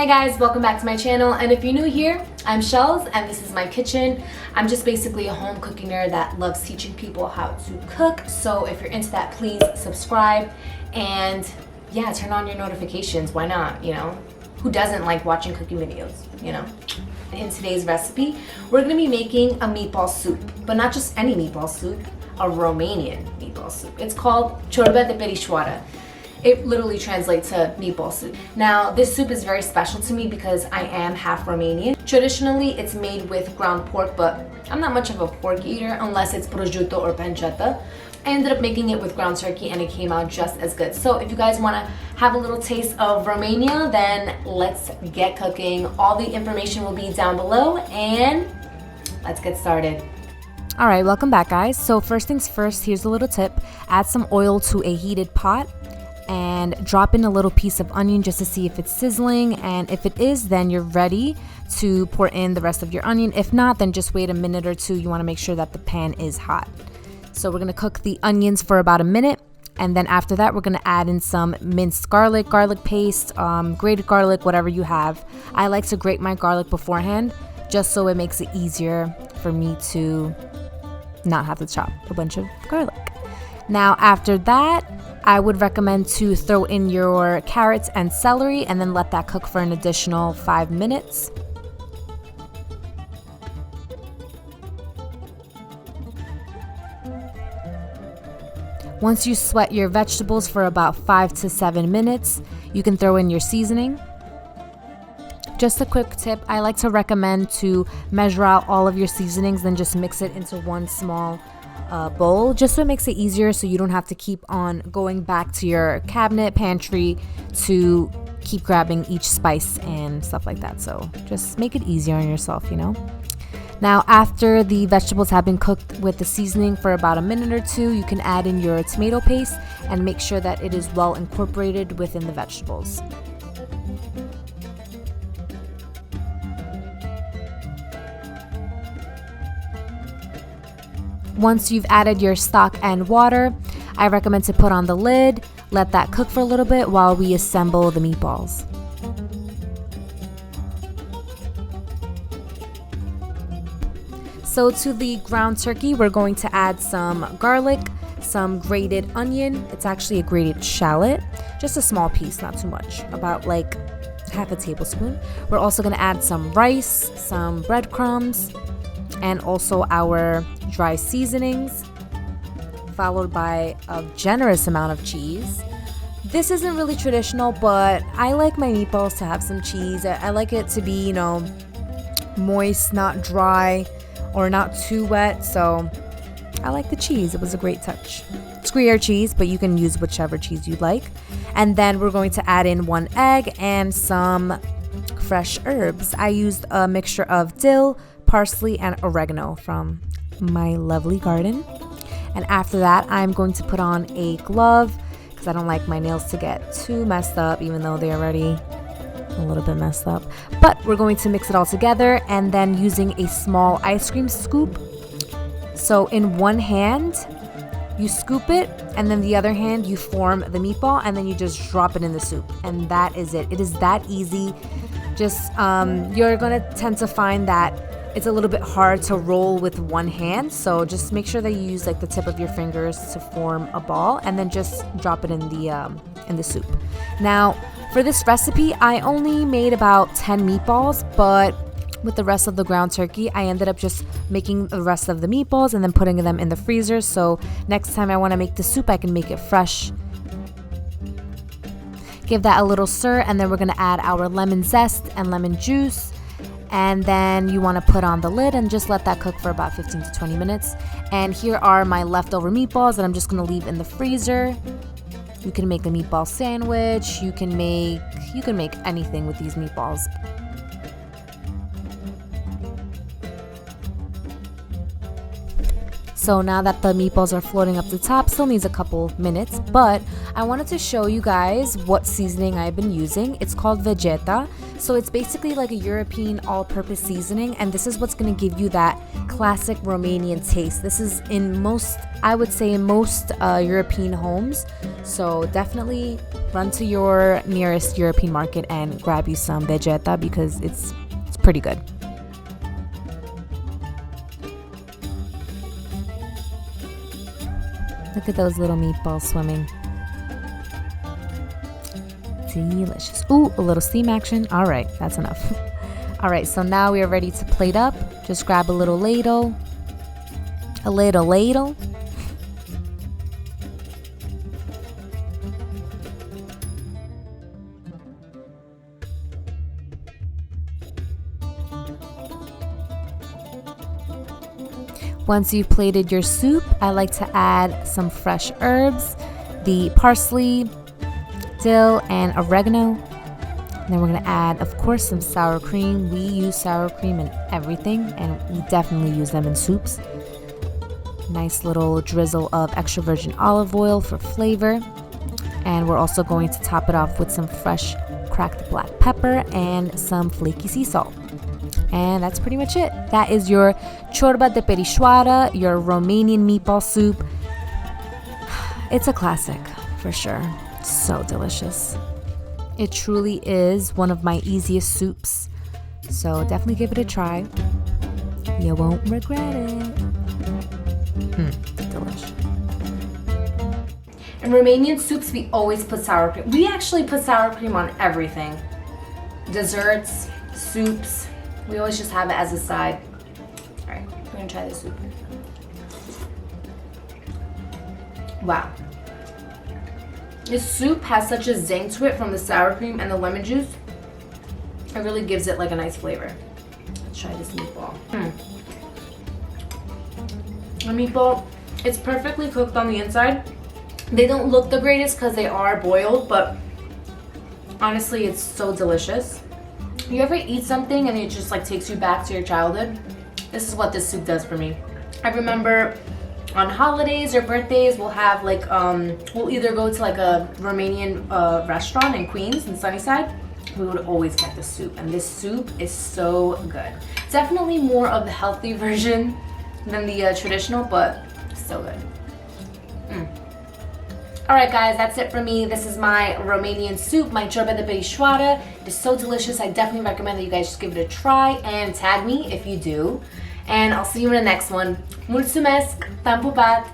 guys, welcome back to my channel, and if you're new here, I'm Shells and this is my kitchen. I'm just basically a home cooking nerd that loves teaching people how to cook. So if you're into that, please subscribe and yeah, turn on your notifications. Why not? You know, who doesn't like watching cooking videos, you know? In today's recipe, we're gonna be making a meatball soup, but not just any meatball soup, a Romanian meatball soup. It's called Ciorbă de Perișoare. It literally translates to meatball soup. Now, this soup is very special to me because I am half Romanian. Traditionally, it's made with ground pork, but I'm not much of a pork eater unless it's prosciutto or pancetta. I ended up making it with ground turkey and it came out just as good. So if you guys want to have a little taste of Romania, then let's get cooking. All the information will be down below and let's get started. All right, welcome back, guys. So first things first, here's a little tip. Add some oil to a heated pot and drop in a little piece of onion just to see if it's sizzling, and if it is, then you're ready to pour in the rest of your onion. If not, then just wait a minute or two. You want to make sure that the pan is hot. So we're going to cook the onions for about a minute, and then after that we're going to add in some minced garlic paste, grated garlic, whatever you have. I like to grate my garlic beforehand just so it makes it easier for me to not have to chop a bunch of garlic. Now after that, I would recommend to throw in your carrots and celery and then let that cook for an additional 5 minutes. Once you sweat your vegetables for about 5 to 7 minutes, you can throw in your seasoning. Just a quick tip, I like to recommend to measure out all of your seasonings and just mix it into one small bowl, just so it makes it easier, so you don't have to keep on going back to your cabinet, pantry to keep grabbing each spice and stuff like that. So just make it easier on yourself, you know. Now after the vegetables have been cooked with the seasoning for about a minute or two, you can add in your tomato paste and make sure that it is well incorporated within the vegetables. Once you've added your stock and water, I recommend to put on the lid, let that cook for a little bit while we assemble the meatballs. So to the ground turkey, we're going to add some garlic, some grated onion. It's actually a grated shallot, just a small piece, not too much, about like half a tablespoon. We're also going to add some rice, some breadcrumbs, and also our dry seasonings, followed by a generous amount of cheese. This isn't really traditional, but I like my meatballs to have some cheese. I like it to be, you know, moist, not dry or not too wet, so I like the cheese. It was a great touch. It's Gruyere cheese, but you can use whichever cheese you like. And then we're going to add in 1 egg and some fresh herbs. I used a mixture of dill, parsley, and oregano from my lovely garden. And after that, I'm going to put on a glove because I don't like my nails to get too messed up, even though they're already a little bit messed up. But we're going to mix it all together, and then using a small ice cream scoop. So in one hand you scoop it, and then the other hand you form the meatball, and then you just drop it in the soup, and that is it. It is that easy. Just you're gonna tend to find that it's a little bit hard to roll with one hand, so just make sure that you use like the tip of your fingers to form a ball, and then just drop it in the soup. Now for this recipe, I only made about 10 meatballs, but with the rest of the ground turkey, I ended up just making the rest of the meatballs and then putting them in the freezer, so next time I want to make the soup, I can make it fresh. Give that a little stir, and then we're going to add our lemon zest and lemon juice. And then you want to put on the lid and just let that cook for about 15 to 20 minutes. And here are my leftover meatballs that I'm just going to leave in the freezer. You can make a meatball sandwich. You can make anything with these meatballs. So now that the meatballs are floating up the top, still needs a couple minutes, but I wanted to show you guys what seasoning I've been using. It's called Vegeta. So it's basically like a European all-purpose seasoning, and this is what's going to give you that classic Romanian taste. This is in most, I would say in most European homes. So definitely run to your nearest European market and grab you some vegeta because it's pretty good. Look at those little meatballs swimming. Delicious. Ooh, a little steam action. All right, that's enough. All right, so now we are ready to plate up. Just grab a little ladle. A little ladle. Once you've plated your soup, I like to add some fresh herbs, the parsley, dill, and oregano. And then we're gonna add, of course, some sour cream. We use sour cream in everything, and we definitely use them in soups. Nice little drizzle of extra virgin olive oil for flavor. And we're also going to top it off with some fresh cracked black pepper and some flaky sea salt. And that's pretty much it. That is your Ciorbă de Perișoare, your Romanian meatball soup. It's a classic, for sure. So delicious. It truly is one of my easiest soups. So definitely give it a try. You won't regret it. Delish. In Romanian soups, we always put sour cream. We actually put sour cream on everything. Desserts, soups. We always just have it as a side. All right, we're gonna try this soup. Wow. This soup has such a zing to it from the sour cream and the lemon juice. It really gives it like a nice flavor. Let's try this meatball. The meatball, it's perfectly cooked on the inside. They don't look the greatest because they are boiled, but honestly, it's so delicious. You ever eat something and it just like takes you back to your childhood? This is what this soup does for me. I remember on holidays or birthdays, we'll have like, we'll either go to like a Romanian restaurant in Queens, in Sunnyside. We would always get this soup, and this soup is so good. Definitely more of the healthy version than the traditional, but so good. Alright guys, that's it for me. This is my Romanian soup, my Ciorbă de Perișoare. It is so delicious. I definitely recommend that you guys just give it a try and tag me if you do. And I'll see you in the next one. Mulțumesc! T-am pupat!